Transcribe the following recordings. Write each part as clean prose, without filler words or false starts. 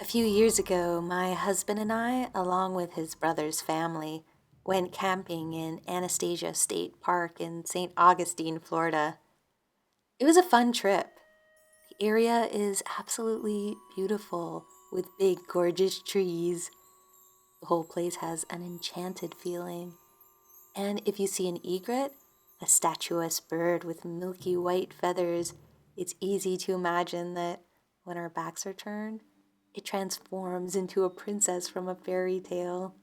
A few years ago, my husband and I, along with his brother's family, went camping in Anastasia State Park in St. Augustine, Florida. It was a fun trip. The area is absolutely beautiful with big, gorgeous trees. The whole place has an enchanted feeling. And if you see an egret, a statuesque bird with milky white feathers, it's easy to imagine that when our backs are turned, it transforms into a princess from a fairy tale.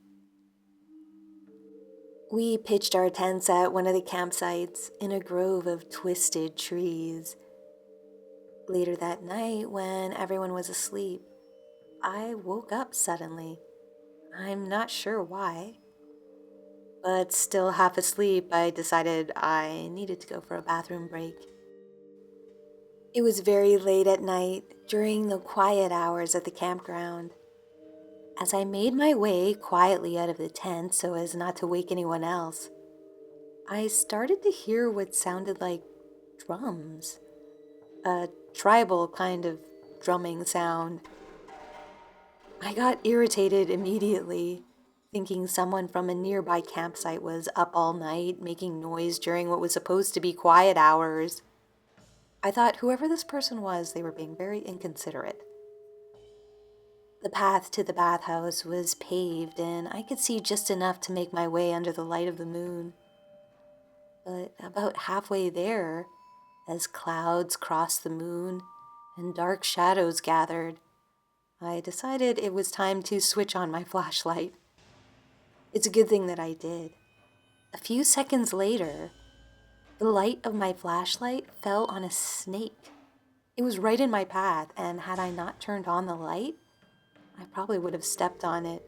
We pitched our tents at one of the campsites in a grove of twisted trees. Later that night, when everyone was asleep, I woke up suddenly. I'm not sure why, but still half asleep, I decided I needed to go for a bathroom break. It was very late at night, during the quiet hours at the campground. As I made my way quietly out of the tent so as not to wake anyone else, I started to hear what sounded like drums, a tribal kind of drumming sound. I got irritated immediately, thinking someone from a nearby campsite was up all night making noise during what was supposed to be quiet hours. I thought whoever this person was, they were being very inconsiderate. The path to the bathhouse was paved, and I could see just enough to make my way under the light of the moon. But about halfway there, as clouds crossed the moon and dark shadows gathered, I decided it was time to switch on my flashlight. It's a good thing that I did. A few seconds later, the light of my flashlight fell on a snake. It was right in my path, and had I not turned on the light, I probably would have stepped on it.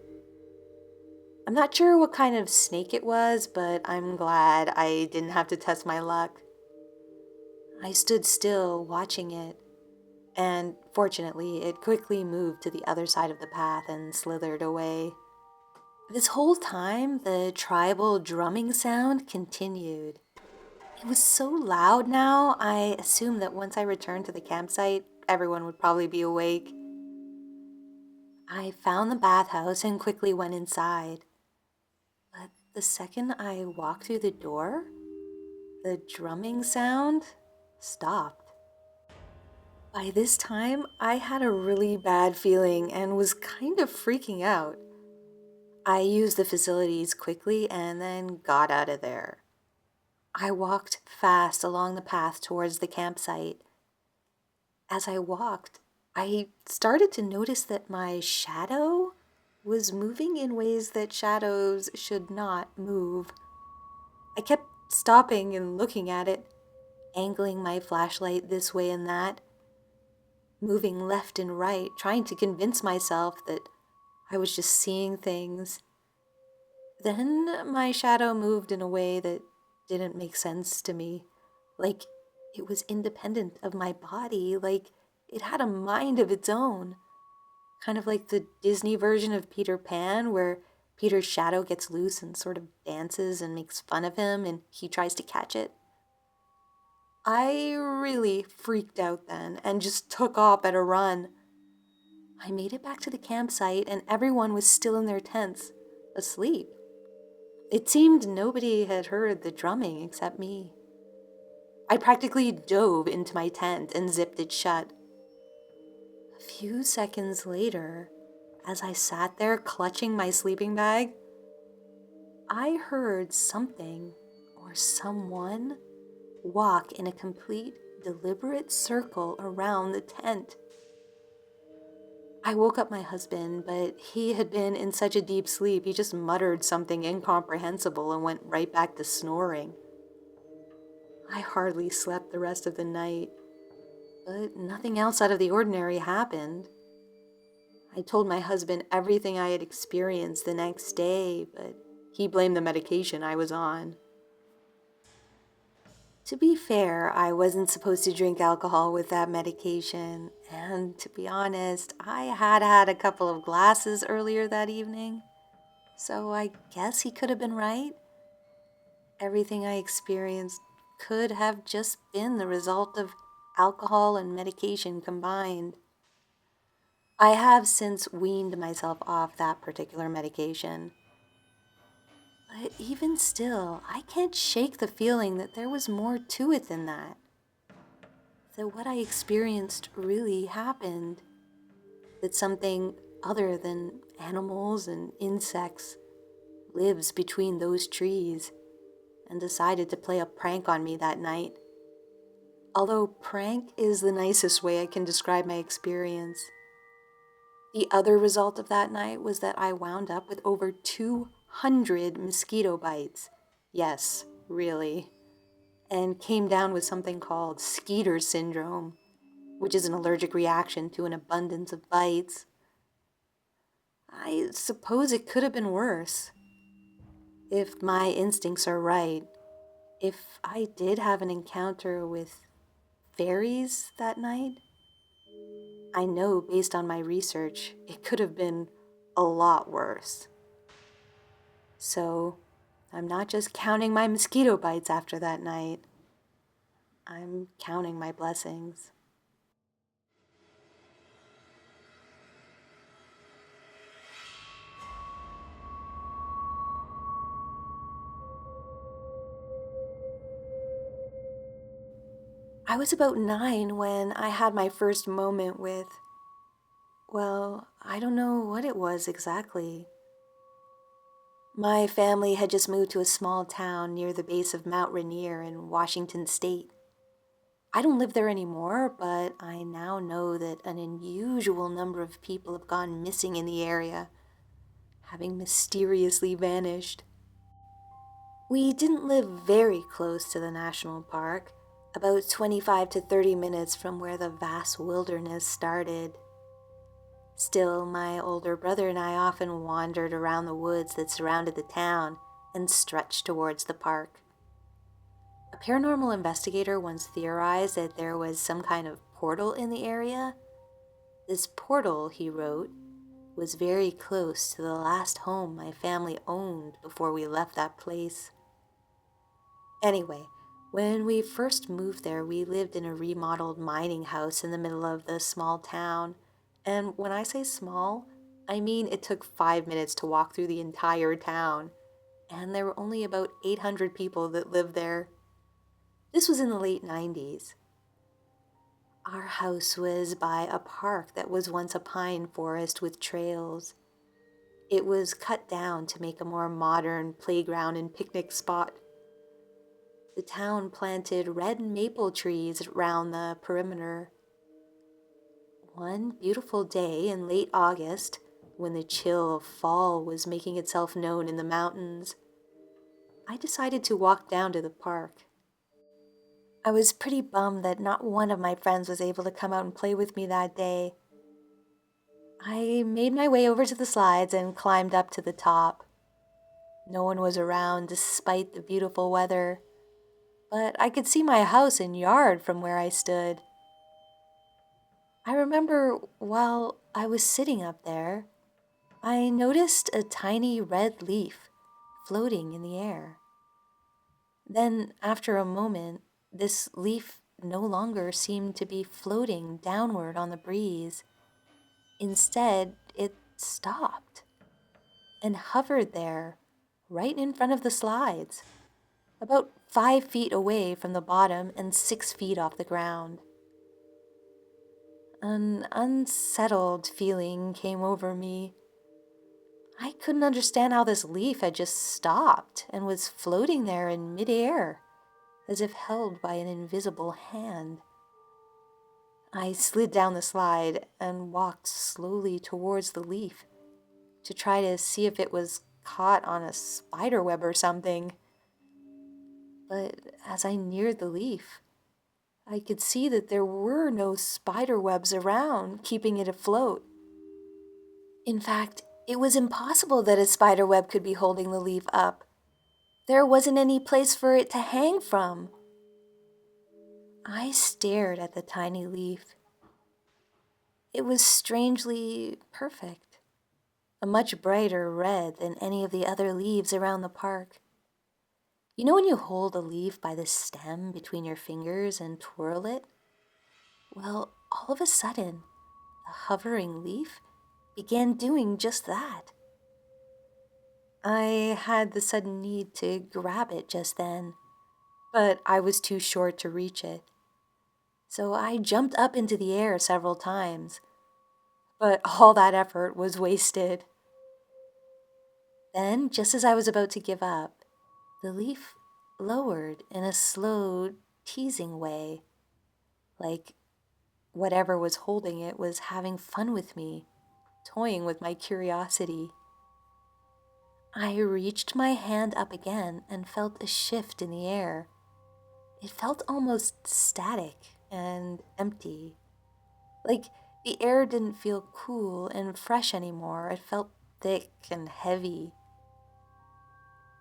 I'm not sure what kind of snake it was, but I'm glad I didn't have to test my luck. I stood still, watching it, and fortunately, it quickly moved to the other side of the path and slithered away. This whole time, the tribal drumming sound continued. It was so loud now, I assumed that once I returned to the campsite, everyone would probably be awake. I found the bathhouse and quickly went inside. But the second I walked through the door, the drumming sound stopped. By this time, I had a really bad feeling and was kind of freaking out. I used the facilities quickly and then got out of there. I walked fast along the path towards the campsite. As I walked, I started to notice that my shadow was moving in ways that shadows should not move. I kept stopping and looking at it, angling my flashlight this way and that, moving left and right, trying to convince myself that I was just seeing things. Then my shadow moved in a way that didn't make sense to me, like it was independent of my body, like it had a mind of its own. Kind of like the Disney version of Peter Pan, where Peter's shadow gets loose and sort of dances and makes fun of him and he tries to catch it. I really freaked out then and just took off at a run. I made it back to the campsite and everyone was still in their tents, asleep. It seemed nobody had heard the drumming except me. I practically dove into my tent and zipped it shut. A few seconds later, as I sat there clutching my sleeping bag, I heard something or someone walk in a complete, deliberate circle around the tent. I woke up my husband, but he had been in such a deep sleep, he just muttered something incomprehensible and went right back to snoring. I hardly slept the rest of the night, but nothing else out of the ordinary happened. I told my husband everything I had experienced the next day, but he blamed the medication I was on. To be fair, I wasn't supposed to drink alcohol with that medication, and to be honest, I had had a couple of glasses earlier that evening, so I guess he could have been right. Everything I experienced could have just been the result of alcohol and medication combined. I have since weaned myself off that particular medication. But even still, I can't shake the feeling that there was more to it than that. That what I experienced really happened. That something other than animals and insects lives between those trees and decided to play a prank on me that night. Although prank is the nicest way I can describe my experience. The other result of that night was that I wound up with over 200 mosquito bites. Yes, really. And came down with something called Skeeter syndrome, which is an allergic reaction to an abundance of bites. I suppose it could have been worse. If my instincts are right, if I did have an encounter with fairies that night, I know based on my research, it could have been a lot worse. So, I'm not just counting my mosquito bites after that night. I'm counting my blessings. I was about 9 when I had my first moment with, well, I don't know what it was exactly. My family had just moved to a small town near the base of Mount Rainier in Washington state. I don't live there anymore, but I now know that an unusual number of people have gone missing in the area, having mysteriously vanished. We didn't live very close to the national park, about 25 to 30 minutes from where the vast wilderness started. Still, my older brother and I often wandered around the woods that surrounded the town and stretched towards the park. A paranormal investigator once theorized that there was some kind of portal in the area. This portal, he wrote, was very close to the last home my family owned before we left that place. Anyway, when we first moved there, we lived in a remodeled mining house in the middle of the small town. And when I say small, I mean it took 5 minutes to walk through the entire town. And there were only about 800 people that lived there. This was in the late 90s. Our house was by a park that was once a pine forest with trails. It was cut down to make a more modern playground and picnic spot. The town planted red maple trees around the perimeter. One beautiful day in late August, when the chill of fall was making itself known in the mountains, I decided to walk down to the park. I was pretty bummed that not one of my friends was able to come out and play with me that day. I made my way over to the slides and climbed up to the top. No one was around despite the beautiful weather, but I could see my house and yard from where I stood. I remember while I was sitting up there, I noticed a tiny red leaf floating in the air. Then, after a moment, this leaf no longer seemed to be floating downward on the breeze. Instead, it stopped and hovered there, right in front of the slides, about 5 feet away from the bottom and 6 feet off the ground. An unsettled feeling came over me. I couldn't understand how this leaf had just stopped and was floating there in midair, as if held by an invisible hand. I slid down the slide and walked slowly towards the leaf to try to see if it was caught on a spider web or something. But as I neared the leaf, I could see that there were no spider webs around keeping it afloat. In fact, it was impossible that a spider web could be holding the leaf up. There wasn't any place for it to hang from. I stared at the tiny leaf. It was strangely perfect, a much brighter red than any of the other leaves around the park. You know when you hold a leaf by the stem between your fingers and twirl it? Well, all of a sudden, the hovering leaf began doing just that. I had the sudden need to grab it just then, but I was too short to reach it. So I jumped up into the air several times, but all that effort was wasted. Then, just as I was about to give up, the leaf lowered in a slow, teasing way, like whatever was holding it was having fun with me, toying with my curiosity. I reached my hand up again and felt a shift in the air. It felt almost static and empty. Like the air didn't feel cool and fresh anymore. It felt thick and heavy.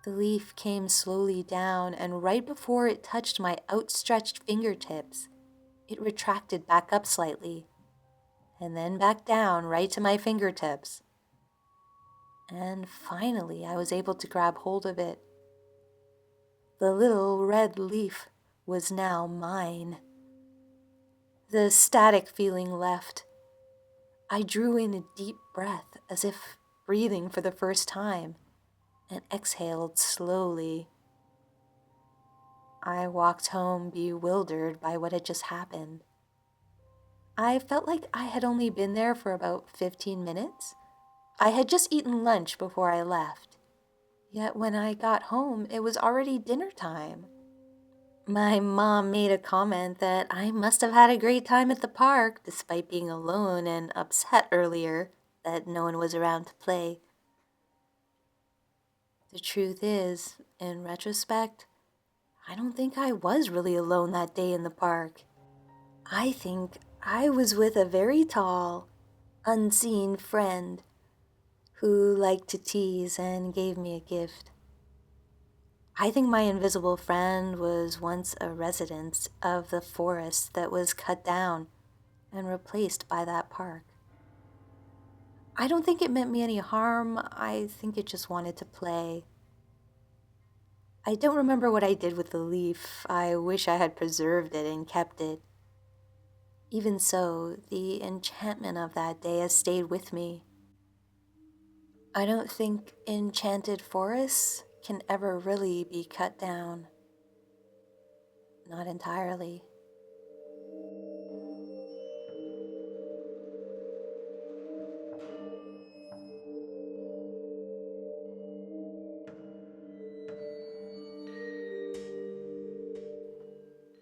The leaf came slowly down, and right before it touched my outstretched fingertips, it retracted back up slightly, and then back down right to my fingertips. And finally, I was able to grab hold of it. The little red leaf was now mine. The static feeling left. I drew in a deep breath, as if breathing for the first time, and exhaled slowly. I walked home bewildered by what had just happened. I felt like I had only been there for about 15 minutes. I had just eaten lunch before I left. Yet when I got home, it was already dinner time. My mom made a comment that I must have had a great time at the park, despite being alone and upset earlier that no one was around to play. The truth is, in retrospect, I don't think I was really alone that day in the park. I think I was with a very tall, unseen friend who liked to tease and gave me a gift. I think my invisible friend was once a resident of the forest that was cut down and replaced by that park. I don't think it meant me any harm. I think it just wanted to play. I don't remember what I did with the leaf. I wish I had preserved it and kept it. Even so, the enchantment of that day has stayed with me. I don't think enchanted forests can ever really be cut down. Not entirely.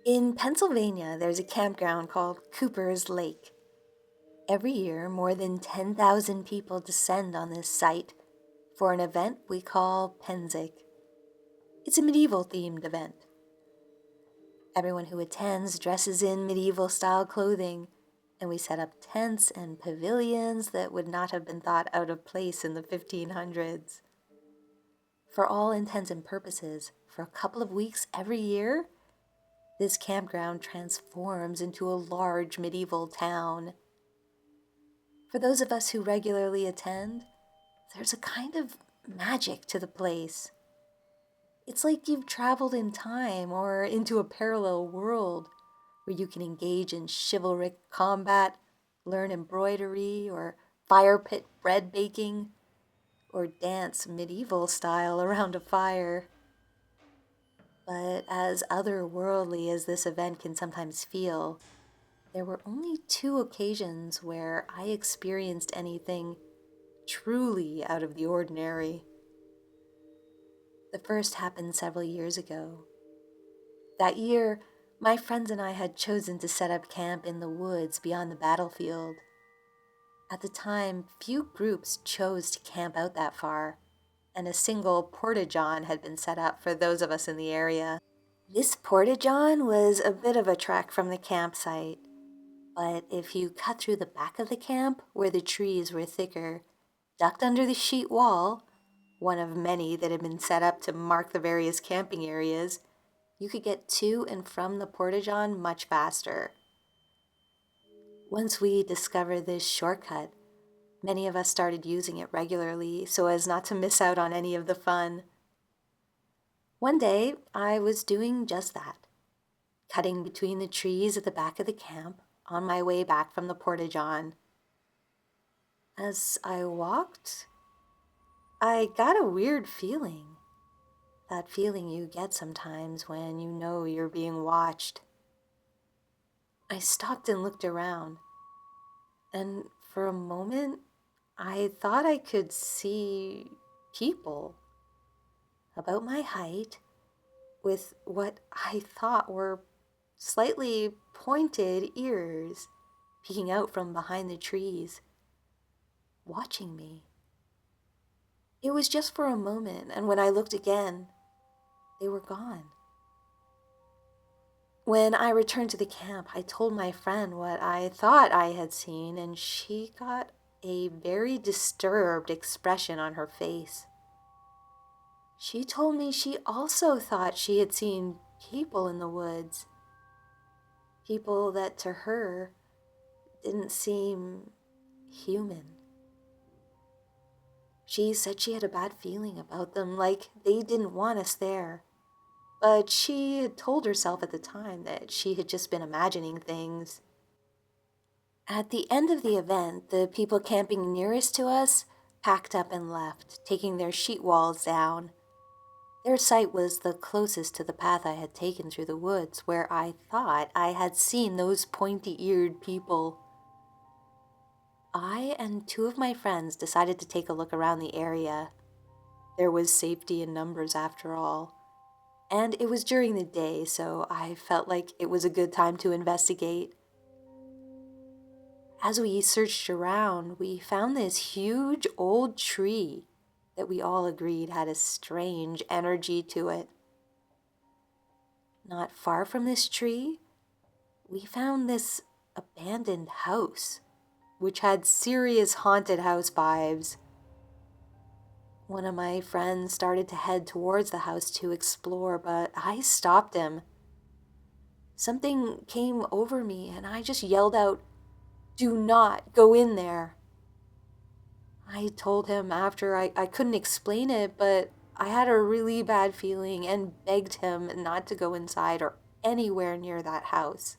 In Pennsylvania, there's a campground called Cooper's Lake. Every year, more than 10,000 people descend on this site for an event we call Pennsic. It's a medieval-themed event. Everyone who attends dresses in medieval-style clothing, and we set up tents and pavilions that would not have been thought out of place in the 1500s. For all intents and purposes, for a couple of weeks every year, this campground transforms into a large medieval town. For those of us who regularly attend, there's a kind of magic to the place. It's like you've traveled in time or into a parallel world where you can engage in chivalric combat, learn embroidery, or fire pit bread baking, or dance medieval style around a fire. But as otherworldly as this event can sometimes feel, there were only 2 occasions where I experienced anything truly out of the ordinary. The first happened several years ago. That year, my friends and I had chosen to set up camp in the woods beyond the battlefield. At the time, few groups chose to camp out that far, and a single porta-john had been set up for those of us in the area. This porta-john was a bit of a trek from the campsite, but if you cut through the back of the camp, where the trees were thicker, ducked under the sheet wall, one of many that had been set up to mark the various camping areas, you could get to and from the porta-john much faster. Once we discovered this shortcut, many of us started using it regularly so as not to miss out on any of the fun. One day, I was doing just that, cutting between the trees at the back of the camp on my way back from the porta-john. As I walked, I got a weird feeling. That feeling you get sometimes when you know you're being watched. I stopped and looked around, and for a moment, I thought I could see people about my height with what I thought were slightly pointed ears peeking out from behind the trees, watching me. It was just for a moment, and when I looked again, they were gone. When I returned to the camp, I told my friend what I thought I had seen, and she got a very disturbed expression on her face. She told me she also thought she had seen people in the woods. People that to her didn't seem human. She said she had a bad feeling about them, like they didn't want us there. But she had told herself at the time that she had just been imagining things. At the end of the event, the people camping nearest to us packed up and left, taking their sheet walls down. Their site was the closest to the path I had taken through the woods, where I thought I had seen those pointy-eared people. I and two of my friends decided to take a look around the area. There was safety in numbers after all. And it was during the day, so I felt like it was a good time to investigate. As we searched around, we found this huge old tree that we all agreed had a strange energy to it. Not far from this tree, we found this abandoned house, which had serious haunted house vibes. One of my friends started to head towards the house to explore, but I stopped him. Something came over me and I just yelled out, "Do not go in there." I told him after I couldn't explain it, but I had a really bad feeling and begged him not to go inside or anywhere near that house.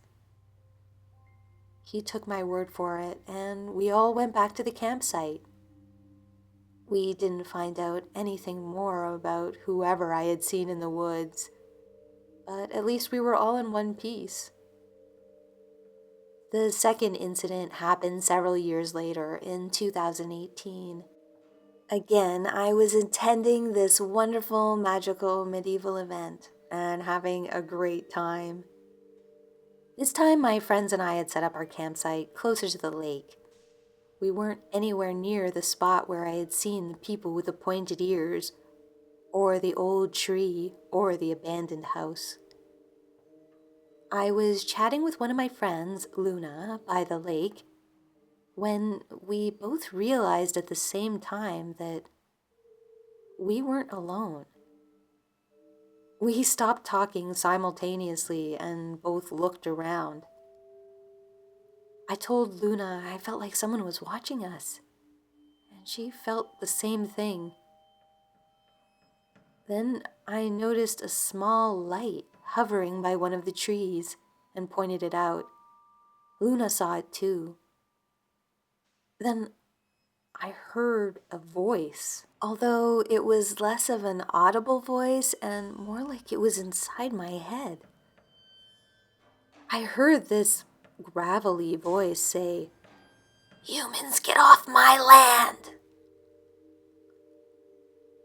He took my word for it, and we all went back to the campsite. We didn't find out anything more about whoever I had seen in the woods, but at least we were all in one piece. The second incident happened several years later in 2018. Again, I was attending this wonderful, magical medieval event and having a great time. This time, my friends and I had set up our campsite closer to the lake. We weren't anywhere near the spot where I had seen the people with the pointed ears, or the old tree, or the abandoned house. I was chatting with one of my friends, Luna, by the lake, when we both realized at the same time that we weren't alone. We stopped talking simultaneously and both looked around. I told Luna I felt like someone was watching us, and she felt the same thing. Then I noticed a small light hovering by one of the trees and pointed it out. Luna saw it too. Then I heard a voice, although it was less of an audible voice and more like it was inside my head. I heard this gravelly voice say, "Humans, get off my land!"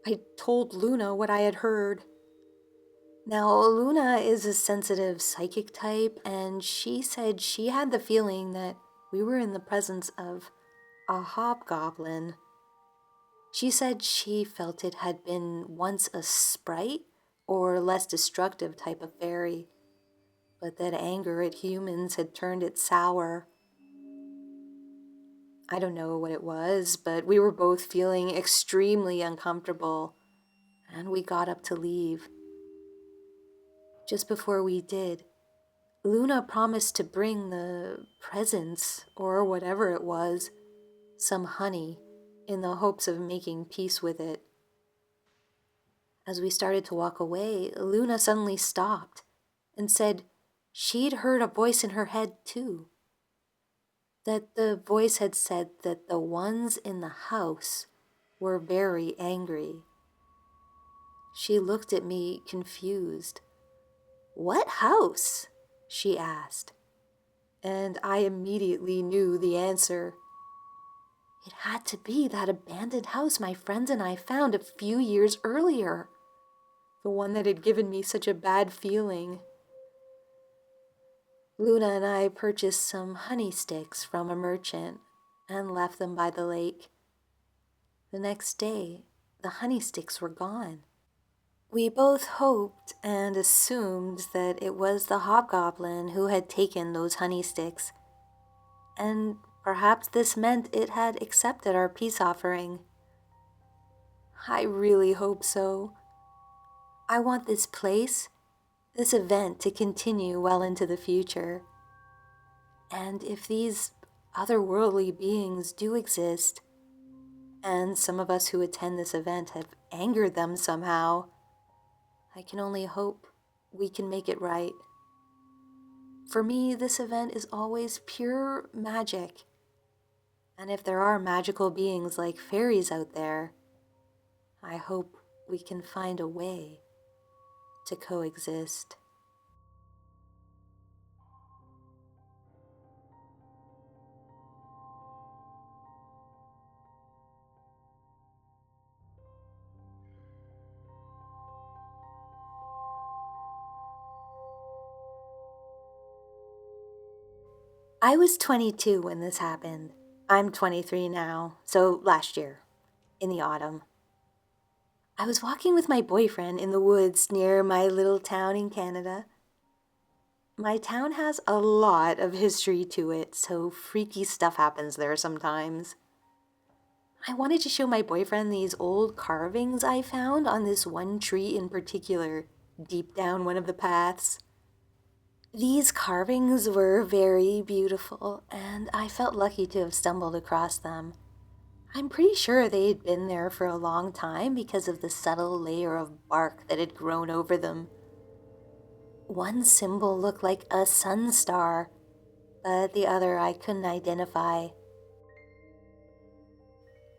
I told Luna what I had heard. Now, Luna is a sensitive psychic type, and she said she had the feeling that we were in the presence of a hobgoblin. She said she felt it had been once a sprite or less destructive type of fairy, but that anger at humans had turned it sour. I don't know what it was, but we were both feeling extremely uncomfortable, and we got up to leave. Just before we did, Luna promised to bring the presents, or whatever it was, some honey, in the hopes of making peace with it. As we started to walk away, Luna suddenly stopped and said she'd heard a voice in her head too. that the voice had said that the ones in the house were very angry. She looked at me confused. "What house?" she asked, and I immediately knew the answer. It had to be that abandoned house my friends and I found a few years earlier, the one that had given me such a bad feeling. Luna and I purchased some honey sticks from a merchant and left them by the lake. The next day, the honey sticks were gone. We both hoped and assumed that it was the hobgoblin who had taken those honey sticks, and perhaps this meant it had accepted our peace offering. I really hope so. I want this place, this event to continue well into the future. And if these otherworldly beings do exist, and some of us who attend this event have angered them somehow, I can only hope we can make it right. For me, this event is always pure magic. And if there are magical beings like fairies out there, I hope we can find a way to coexist. I was 22 when this happened. I'm 23 now, so last year, in the autumn. I was walking with my boyfriend in the woods near my little town in Canada. My town has a lot of history to it, so freaky stuff happens there sometimes. I wanted to show my boyfriend these old carvings I found on this one tree in particular, deep down one of the paths. These carvings were very beautiful, and I felt lucky to have stumbled across them. I'm pretty sure they had been there for a long time because of the subtle layer of bark that had grown over them. One symbol looked like a sun star, but the other I couldn't identify.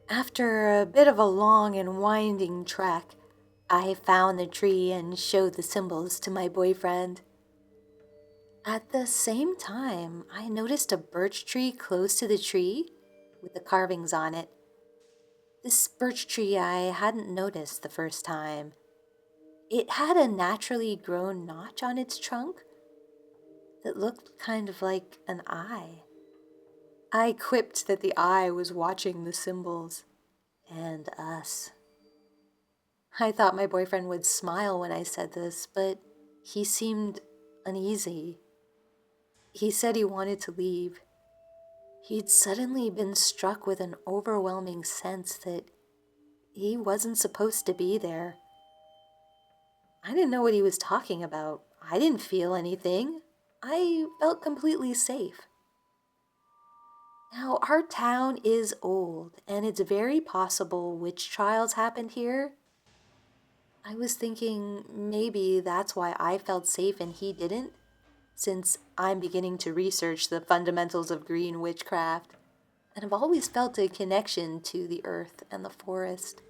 After a bit of a long and winding trek, I found the tree and showed the symbols to my boyfriend. At the same time, I noticed a birch tree close to the tree with the carvings on it. This birch tree I hadn't noticed the first time. It had a naturally grown notch on its trunk that looked kind of like an eye. I quipped that the eye was watching the symbols and us. I thought my boyfriend would smile when I said this, but he seemed uneasy. He said he wanted to leave. He'd suddenly been struck with an overwhelming sense that he wasn't supposed to be there. I didn't know what he was talking about. I didn't feel anything. I felt completely safe. Now, our town is old, and it's very possible witch trials happened here. I was thinking maybe that's why I felt safe and he didn't, since I'm beginning to research the fundamentals of green witchcraft, and I've always felt a connection to the earth and the forest.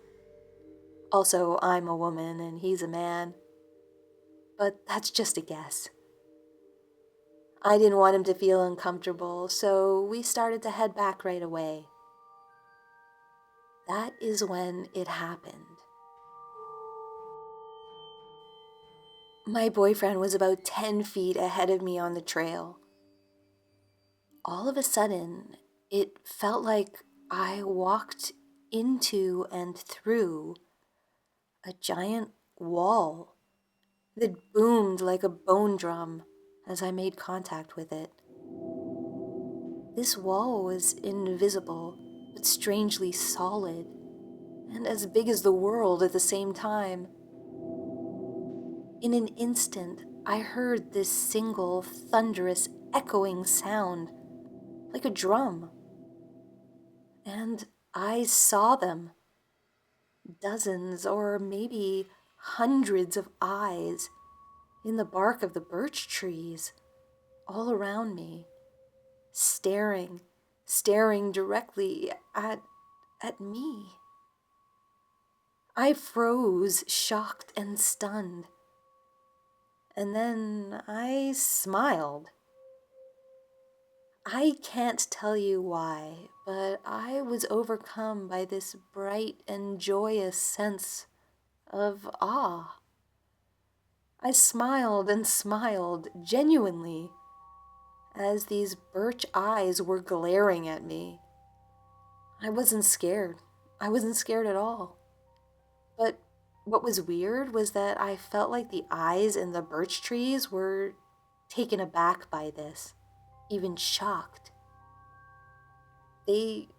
Also, I'm a woman and he's a man, but that's just a guess. I didn't want him to feel uncomfortable, so we started to head back right away. That is when it happened. My boyfriend was about 10 feet ahead of me on the trail. All of a sudden, it felt like I walked into and through a giant wall that boomed like a bone drum as I made contact with it. This wall was invisible, but strangely solid, and as big as the world at the same time. In an instant, I heard this single, thunderous, echoing sound, like a drum. And I saw them. Dozens or maybe hundreds of eyes in the bark of the birch trees, all around me, staring staring directly at me. I froze, shocked and stunned. And then I smiled. I can't tell you why, but I was overcome by this bright and joyous sense of awe. I smiled and smiled, genuinely, as these birch eyes were glaring at me. I wasn't scared. I wasn't scared at all. But what was weird was that I felt like the eyes in the birch trees were taken aback by this, even shocked. They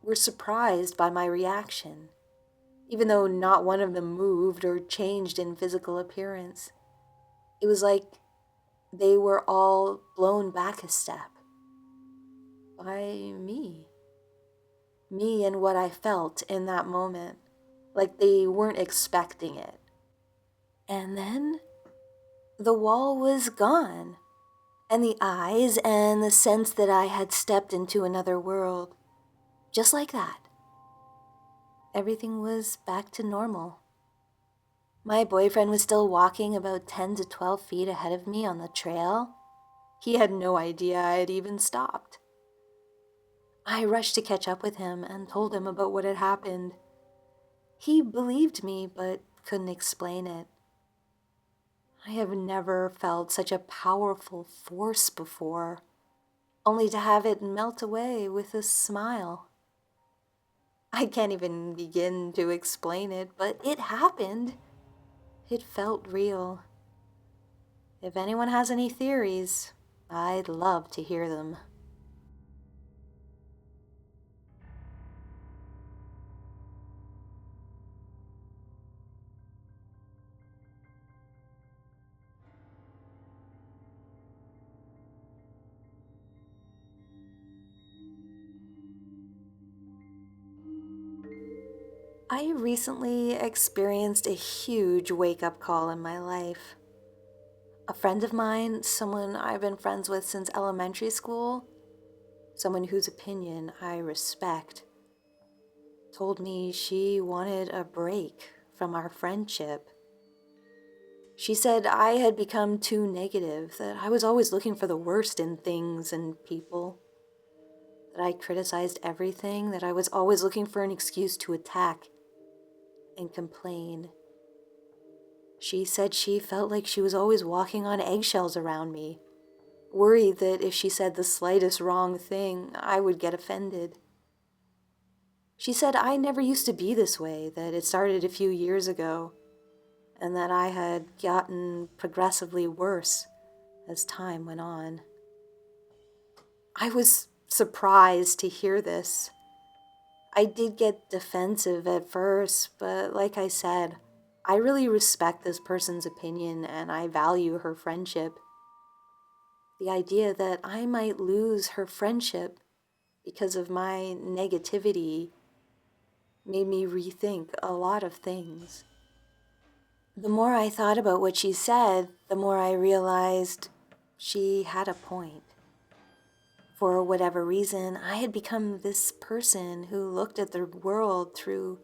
were surprised by my reaction, even though not one of them moved or changed in physical appearance. It was like they were all blown back a step by me. Me and what I felt in that moment, like they weren't expecting it. And then the wall was gone, and the eyes and the sense that I had stepped into another world. Just like that. Everything was back to normal. My boyfriend was still walking about 10 to 12 feet ahead of me on the trail. He had no idea I had even stopped. I rushed to catch up with him and told him about what had happened. He believed me, but couldn't explain it. I have never felt such a powerful force before, only to have it melt away with a smile. I can't even begin to explain it, but it happened. It felt real. If anyone has any theories, I'd love to hear them. I recently experienced a huge wake-up call in my life. A friend of mine, someone I've been friends with since elementary school, someone whose opinion I respect, told me she wanted a break from our friendship. She said I had become too negative, that I was always looking for the worst in things and people, that I criticized everything, that I was always looking for an excuse to attack and complain. She said she felt like she was always walking on eggshells around me, worried that if she said the slightest wrong thing, I would get offended. She said I never used to be this way, that it started a few years ago, and that I had gotten progressively worse as time went on. I was surprised to hear this. I did get defensive at first, but like I said, I really respect this person's opinion and I value her friendship. The idea that I might lose her friendship because of my negativity made me rethink a lot of things. The more I thought about what she said, the more I realized she had a point. For whatever reason, I had become this person who looked at the world through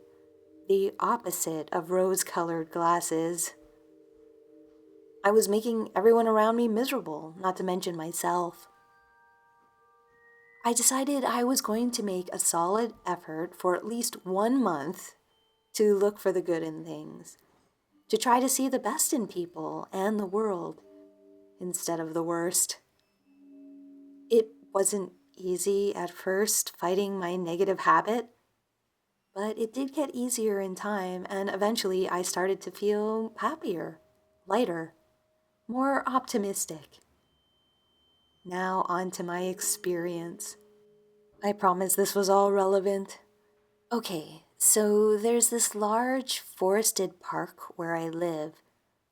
the opposite of rose-colored glasses. I was making everyone around me miserable, not to mention myself. I decided I was going to make a solid effort for at least 1 month to look for the good in things, to try to see the best in people and the world instead of the worst. It wasn't easy at first fighting my negative habit, but it did get easier in time, and eventually I started to feel happier, lighter, more optimistic. Now on to my experience. I promise this was all relevant. Okay, so there's this large forested park where I live,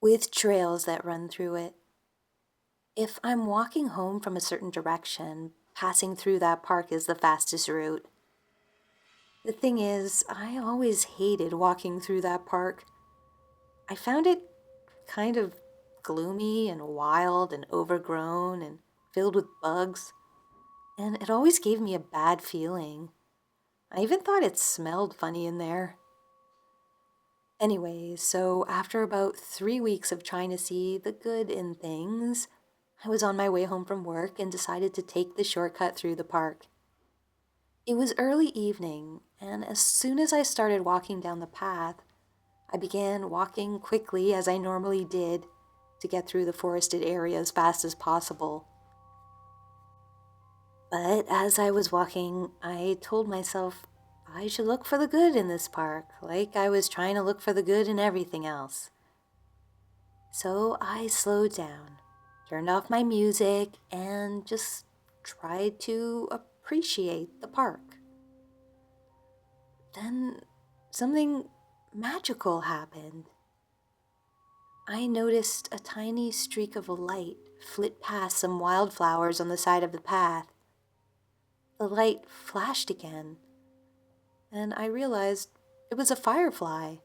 with trails that run through it. If I'm walking home from a certain direction, passing through that park is the fastest route. The thing is, I always hated walking through that park. I found it kind of gloomy and wild and overgrown and filled with bugs. and it always gave me a bad feeling. I even thought it smelled funny in there. Anyway, so after about 3 weeks of trying to see the good in things, I was on my way home from work and decided to take the shortcut through the park. It was early evening, and as soon as I started walking down the path, I began walking quickly as I normally did to get through the forested area as fast as possible. But as I was walking, I told myself I should look for the good in this park, like I was trying to look for the good in everything else. So I slowed down, turned off my music, and just tried to appreciate the park. Then something magical happened. I noticed a tiny streak of light flit past some wildflowers on the side of the path. The light flashed again, and I realized it was a firefly.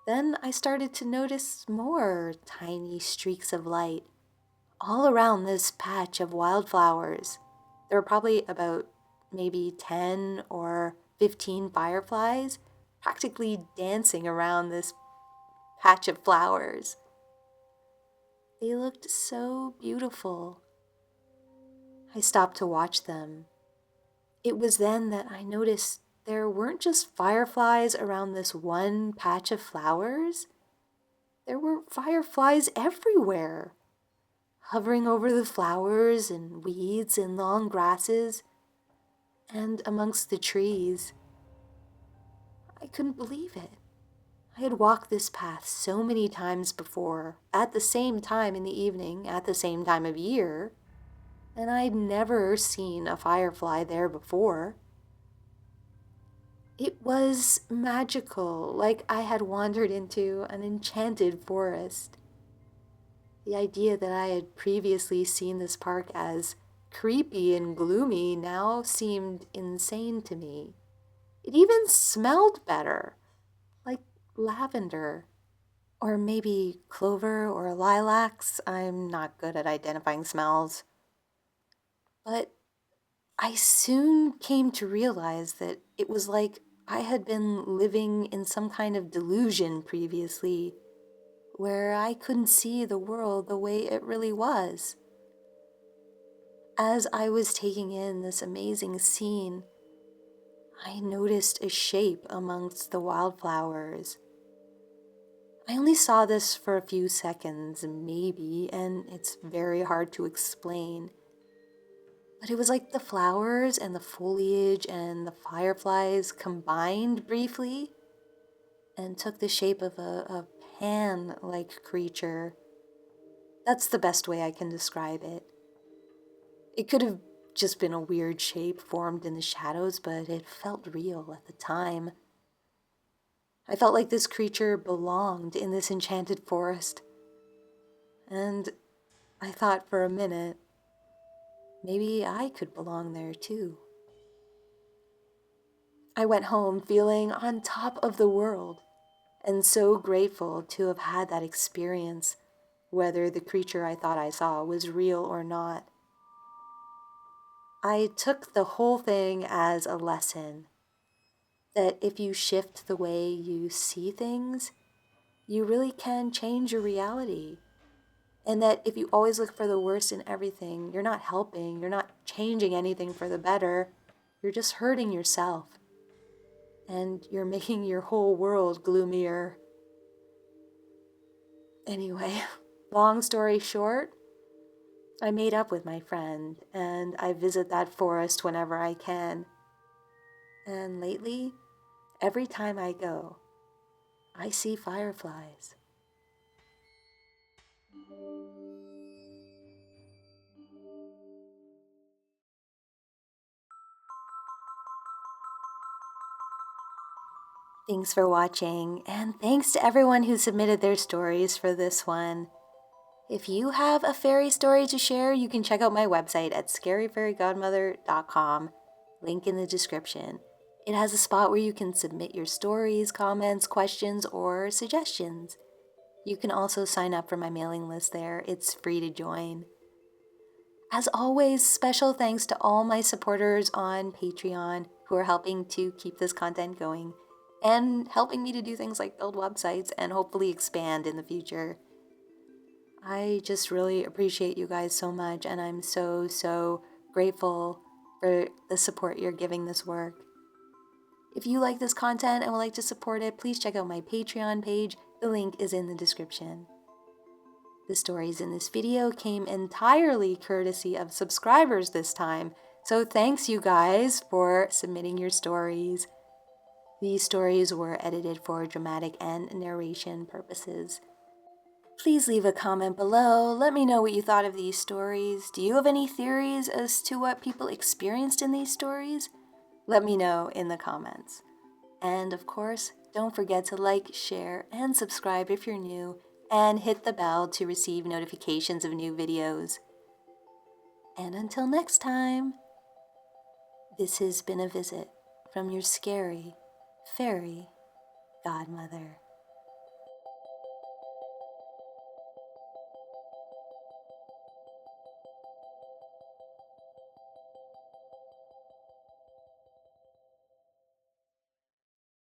Then I started to notice more tiny streaks of light all around this patch of wildflowers. There were probably about maybe 10 or 15 fireflies practically dancing around this patch of flowers. They looked so beautiful. I stopped to watch them. It was then that I noticed there weren't just fireflies around this one patch of flowers. There were fireflies everywhere, hovering over the flowers and weeds and long grasses and amongst the trees. I couldn't believe it. I had walked this path so many times before, at the same time in the evening, at the same time of year, and I'd never seen a firefly there before. It was magical, like I had wandered into an enchanted forest. The idea that I had previously seen this park as creepy and gloomy now seemed insane to me. It even smelled better, like lavender. Or maybe clover or lilacs. I'm not good at identifying smells. But I soon came to realize that it was like I had been living in some kind of delusion previously, where I couldn't see the world the way it really was. As I was taking in this amazing scene, I noticed a shape amongst the wildflowers. I only saw this for a few seconds, maybe, and it's very hard to explain. But it was like the flowers and the foliage and the fireflies combined briefly and took the shape of a pan-like creature. That's the best way I can describe it. It could have just been a weird shape formed in the shadows, but it felt real at the time. I felt like this creature belonged in this enchanted forest. And I thought for a minute, maybe I could belong there too. I went home feeling on top of the world and so grateful to have had that experience, whether the creature I thought I saw was real or not. I took the whole thing as a lesson that if you shift the way you see things, you really can change your reality. And that if you always look for the worst in everything, you're not helping, you're not changing anything for the better, you're just hurting yourself. And you're making your whole world gloomier. Anyway, long story short, I made up with my friend, and I visit that forest whenever I can. And lately, every time I go, I see fireflies. Thanks for watching, and thanks to everyone who submitted their stories for this one. If you have a fairy story to share, you can check out my website at scaryfairygodmother.com, link in the description. It has a spot where you can submit your stories, comments, questions, or suggestions. You can also sign up for my mailing list there. It's free to join. As always, special thanks to all my supporters on Patreon who are helping to keep this content going and helping me to do things like build websites and hopefully expand in the future. I just really appreciate you guys so much, and I'm so grateful for the support you're giving this work. If you like this content and would like to support it, please check out my Patreon page. The link is in the description. The stories in this video came entirely courtesy of subscribers this time, so thanks you guys for submitting your stories. These stories were edited for dramatic and narration purposes. Please leave a comment below. Let me know what you thought of these stories. Do you have any theories as to what people experienced in these stories? Let me know in the comments. And of course, don't forget to like, share, and subscribe if you're new, and hit the bell to receive notifications of new videos. And until next time, this has been a visit from your scary fairy godmother.